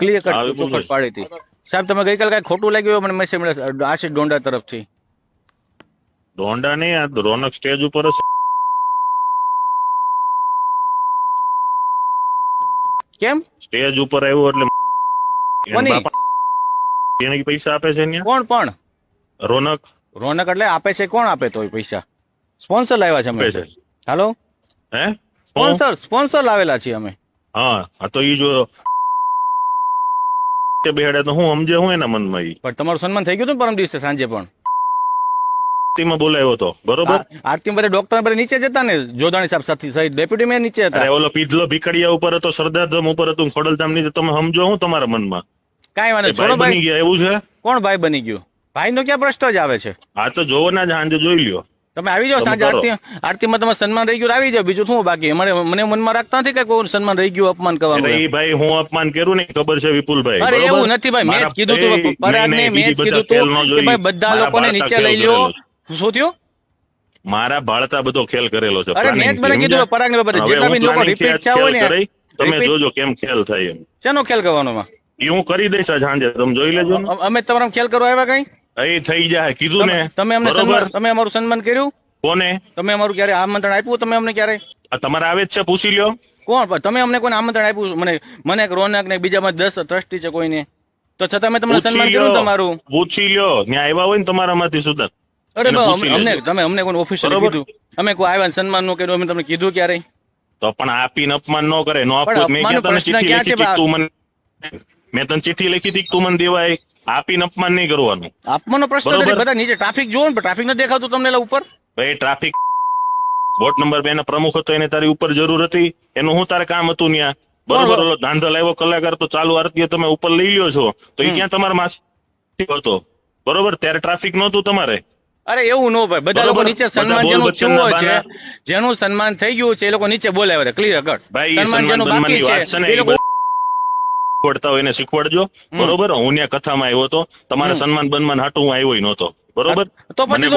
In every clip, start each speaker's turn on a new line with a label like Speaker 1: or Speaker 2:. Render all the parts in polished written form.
Speaker 1: Clear cut ચોખટ પાડી હતી સાહેબ. તમે ગઈકાલે કઈ ખોટું લાગ્યું હોય મને મેસેજ મળ્યો આશિષ ડોંડા તરફથી.
Speaker 2: ડોંડા નહીં, આ રોનક સ્ટેજ ઉપર જ
Speaker 1: કેમ
Speaker 2: સ્ટેજ ઉપર આવ્યો એટલે
Speaker 1: કોની?
Speaker 2: એને પૈસા આપે છે અહીંયા.
Speaker 1: કોણ પણ?
Speaker 2: રોનક.
Speaker 1: રોનક એટલે આપે છે કોણ? આપે તો પૈસા સ્પોન્સર લાવ્યા છે અમે. હાલો
Speaker 2: હે
Speaker 1: સ્પોન્સર લાવેલા છીએ અમે.
Speaker 2: હા તો ઈ જો બેહાડે તો હું સમજે હું એના મનમાં ઈ.
Speaker 1: પણ તમારું સન્માન થઈ ગયું હતું ને પરમ દિવસે સાંજે પણ
Speaker 2: આરતીમાં બોલાવ્યો હતો બરોબર.
Speaker 1: આરતી બધે ડોક્ટર બધે નીચે જતા ને જોધાણી સાહેબ સાથે સહિત ડેપ્યુટી મેયર નીચે હતા.
Speaker 2: અરે ઓલો પીધલો ભીખડિયા ઉપર હતો, સરદારધામ ઉપર હતું, ખોડલધામ ની. તમે સમજો હું તમારા મનમાં
Speaker 1: કાંઈ વાંધો
Speaker 2: ભાઈ બની ગયા એવું છે.
Speaker 1: કોણ ભાઈ બની ગયું? ભાઈ નો ક્યાં પ્રશ્ન જ આવે છે?
Speaker 2: આ તો જોવો ના જ સાંજે જોઈ લ્યો.
Speaker 1: તમે આવી જાઓ સાંજે આરતીમાં તમારે સન્માન રહી ગયું આવી જાઓ. બીજું શું બાકી? મને મનમાં રાખતા નથી કે કોઈ સન્માન રહી ગયું અપમાન કરવાનું.
Speaker 2: એ ભાઈ હું અપમાન કર્યું નહીં ખબર છે વિપુલભાઈ?
Speaker 1: અરે એવું નથી ભાઈ, મેં જ કીધું તું પરાગને, મેં જ કીધું તું કે ભાઈ બધા લોકોને નીચે લઈ લ્યો. શું થયું?
Speaker 2: મારા બાળતા બધો ખેલ કરેલો છે.
Speaker 1: અરે મેં જ મને કીધું પરાગને જેટલા બી લોકો રિપીટ થયા હોય ને
Speaker 2: તમે જોજો કેમ ખેલ થાય એમ.
Speaker 1: શેનો ખેલ કરવાનો?
Speaker 2: એ હું કરી દઈશ સાંજે, તમે જોઈ લેજો.
Speaker 1: અમે તમારો ખેલ કરવા આવ્યા કઈ?
Speaker 2: એ થઈ જાય કીધું ને.
Speaker 1: તમે અમને તમે અમારું સન્માન કર્યું?
Speaker 2: કોને?
Speaker 1: તમે અમારું ક્યારે આમંત્રણ આપ્યું? તમે અમને ક્યારે?
Speaker 2: તમારે આવે જ છે, પૂછી લ્યો.
Speaker 1: કોણ? તમે અમને કોઈને આમંત્રણ આપ્યું? મને રોનક ને બીજામાં 10 ટ્રસ્ટી છે કોઈને, તો છતાં મેં તમને સન્માન કર્યું તમારું.
Speaker 2: પૂછી લ્યો, ત્યાં આવ્યા હોય ને તમારામાંથી સુધા.
Speaker 1: અરે તમે અમને કોઈ ઓફિસર કીધું? અમે કોઈ આવ્યા સન્માન નું કર્યું? અમે તમને કીધું ક્યારે?
Speaker 2: તો પણ આપીને અપમાન ન કરે. નો આપવું મેં તને ચિઠ્ઠી લખી હતી તું મને દેવાય. આપીને અપમાન નહીં કરવાનું.
Speaker 1: અપમાનનો પ્રશ્ન નથી. બધા નીચે ટ્રાફિક જોવો ને, ટ્રાફિક નથી દેખાતું તમને ઉપર?
Speaker 2: ભાઈ ટ્રાફિક વોર્ડ નંબર 2 ના પ્રમુખ હતો, એને તારી ઉપર જરૂર હતી? એનું શું તારે કામ હતું ત્યાં? બરોબર. ઓલો ધાંધલ આવ્યો કલાકાર તો ચાલુ આરતી તમે ઉપર લઈ લ્યો છો, તો એ ક્યાં તમારા માસ હતો? બરોબર, ત્યારે ટ્રાફિક નહોતું તમારે.
Speaker 1: અરે એવું નો ભાઈ, બધા લોકો નીચે સન્માન જેનું થયું હોય છે, જેનું સન્માન થઈ ગયું છે એ લોકો નીચે બોલાવ્યા હતા. Clear cut. સન્માન જેનું બાકી છે એ લોકો
Speaker 2: શીખવાડતા હોય એને શીખવાડજો. બરોબર, હું ત્યાં કથામાં આવ્યો હતો, તમારા સન્માન બનમાન હાટું હું આવ્યો નહોતો. બરોબર,
Speaker 1: તો પછી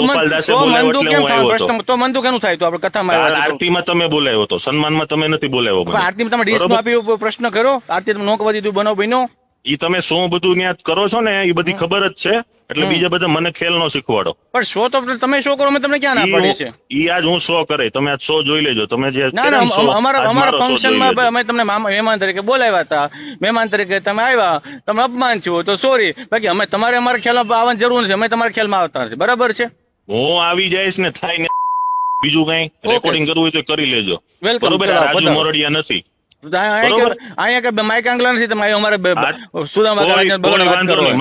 Speaker 1: તો મન કેનું થાય? તો આપણે કથામાં
Speaker 2: આરતીમાં તમે બોલાવ્યો હતો, સન્માનમાં તમે નથી બોલાવ્યો.
Speaker 1: આરતીમાં તમે ડીશ આપ્યું, પ્રશ્ન કર્યો? આરતી નો કવા દીધું બનાવ બન્યો?
Speaker 2: ઈ તમે શું બધું ત્યાં કરો છો ને એ બધી ખબર જ છે. એટલે બીજા બધા મને ખેલ નો શીખવાડો.
Speaker 1: પણ શો તો તમે શો કરો, તમને ક્યાં ના પડે છે?
Speaker 2: ઈ આજ હું શો કરે, તમે આજ શો જોઈ લેજો. તમે જે
Speaker 1: અમારા ફંક્શનમાં અમે તમને મહેમાન તરીકે બોલાવ્યા હતા, મહેમાન તરીકે તમે આવ્યા, તમે અપમાન થયું તો સોરી. બાકી અમે તમારે અમારા ખ્યાલમાં આવવાની જરૂર નથી, અમે તમારા ખ્યાલમાં આવતા નથી. બરાબર છે?
Speaker 2: હું આવી જઈશ ને થાય ને બીજું કઈ રેકોર્ડિંગ કરવું હોય તો કરી લેજો. બરોબર, રાજુ મોરડિયા નથી. અહીંયા માઇક આંગલા નથી. તમે અમારે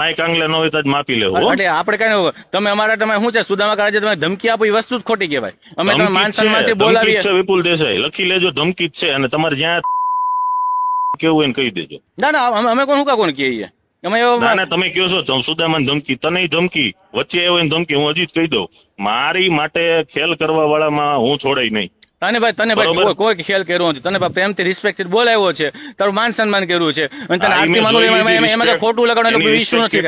Speaker 2: માઇક આંગલા ન હોય તો જ માપી લેવું.
Speaker 1: એટલે આપણે કઈ તમે અમારા તમે શું છે સુદામા કાળજે તમે ધમકી આપો એ વસ્તુ જ ખોટી કહેવાય. અમે તમે માન સન્માનથી બોલાવીએ
Speaker 2: છે. વિપુલ દેસાઈ લખી લેજો, ધમકી જ છે. અને તમારે જ્યાં કેવું એને કહી દેજો.
Speaker 1: ના અમે કોણ કોણ કહીએ?
Speaker 2: અમે તમે કહો છો સુદામાને ધમકી, તને ધમકી, વચ્ચે આવ્યો એને ધમકી. હું હજી જ કહી દઉં, મારી માટે ખેલ કરવા વાળામાં હું છોડાય નહીં. તને ભાઈ
Speaker 1: કોઈ ખેલ કર્યો નથી. તને પ્રેમથી રિસ્પેક્ટ બોલાવ્યો છે, તારું માન સન્માન કર્યું છે, અને તને આરતીમાં એમાં ખોટું લગાડવાનું કોઈ ઇશ્યુ નથી.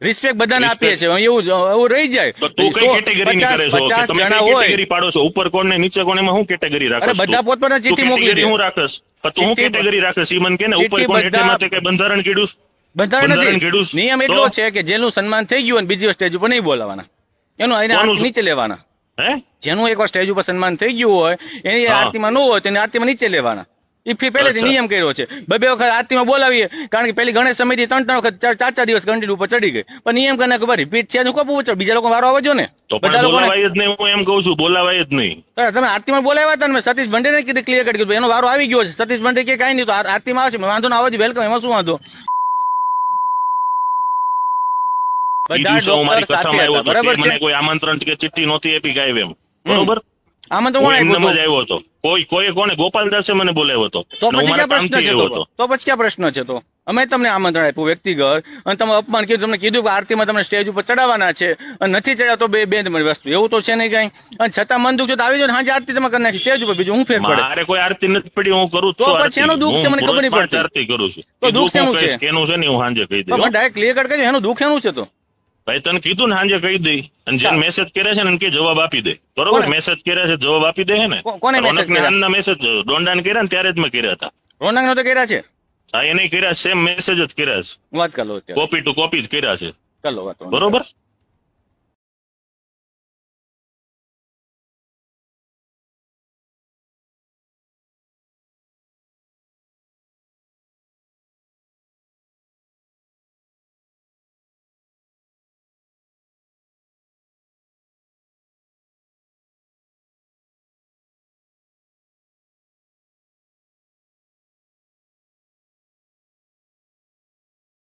Speaker 1: રિસ્પેક્ટ બધાને આપીએ છીએ, એવું રહી જાય.
Speaker 2: તું કઈ કેટેગરી કરે છો? તમે કેટેગરી પાડો છો? ઉપર કોણ ને નીચે કોણ, એમાં હું કેટેગરી રાખો?
Speaker 1: બધા પોતપોતાની ચિઠ્ઠી મોકલી દે.
Speaker 2: હું રાખસ તું હું કેટેગરી રાખસ? ઈ મને કે ને ઉપર કોણ હેઠે માથે કઈ બંધારણ કીધું?
Speaker 1: બંધારણ નથી. નિયમ એટલો છે કે જેનું સન્માન થઈ ગયું અને બીજી સ્ટેજ ઉપર નહીં બોલાવાના, એનું નીચે લેવાના. જેનું એકવાર સ્ટેજ ઉપર સન્માન થઈ ગયું હોય એની આરતીમાં ન હોય તેની આરતીમાં નીચે લેવાના. એ પહેલેથી નિયમ કર્યો છે. 2 વખત આરતીમાં બોલાવીએ, કારણ કે પેલી ગણેશ સમિતિ 3 વખત 4 દિવસ કન્ટિન્યુ ઉપર ચડી ગઈ. પણ નિયમ કરીને રિપીટ થયા કોપ બીજા લોકો વારો આવજો ને.
Speaker 2: બધા લોકો બોલાવાય જ નહીં. હું એમ કહું છું બોલાવાય જ નહીં.
Speaker 1: તમે આરતીમાં બોલાવ્યા હતા ને, સતીશ ભંડેને ક્લિયર કરી દીધું, એનો વારો આવી ગયો છે. સતીશ ભંડે કે કઈ નહીં, તો આરતીમાં આવશે, વાંધો ના આવજો, વેલકમ. એમાં શું વાંધો?
Speaker 2: કોઈ આમંત્રણ કે ચિઠ્ઠી નહોતી આપી કાંઈ એમ. બરોબર, આમંત્રણ આવ્યો હતો. કોઈ કોને? ગોપાલદાસે મને બોલાવ્યો હતો.
Speaker 1: તો પછી ક્યાં પ્રશ્ન છે? તો અમે તમને આમંત્રણ આપ્યું વ્યક્તિગત, અને તમે અપમાન કર્યું. તમને કીધું કે આરતીમાં તમને સ્ટેજ ઉપર ચડાવવાના છે, અને નથી ચડ્યા તો બે વસ્તુ. એવું તો છે નહીં કઈ. અને છતાં મન દુખ છે તો આવી જાવ, હાજે આરતી તમે કરી નાખી સ્ટેજ ઉપર. બીજું હું ફેર પડે?
Speaker 2: મારે કોઈ આરતી નથી પડી, હું કરું છું.
Speaker 1: તો પછી એનું દુઃખ છે, મને ખબર નહીં પડતી.
Speaker 2: આરતી કરું છું
Speaker 1: તો દુઃખ એનું છે
Speaker 2: કેનું છે ને હું હાજે કહી દઉં.
Speaker 1: ડાયરેક્ટ ક્લિયર કટ કરી એનું દુઃખ એનું છે. તો
Speaker 2: ભાઈ તને કીધું ને હાજે કહી દઈ. અને જેને મેસેજ કરે છે ને કે જવાબ આપી દે. બરોબર, મેસેજ કર્યા છે જવાબ આપી દે. હે ને?
Speaker 1: કોને મેસેજ કર્યા?
Speaker 2: મેસેજ ડોંડાને કર્યા ને ત્યારે જ મેં કર્યા હતા.
Speaker 1: રોનક નો તો કર્યા છે.
Speaker 2: હા એને કર્યા સેમ મેસેજ જ કર્યા છે,
Speaker 1: વાત કરી લો અત્યારે,
Speaker 2: કોપી ટુ કોપી જ કર્યા છે,
Speaker 1: કરી લો વાત.
Speaker 2: બરોબર.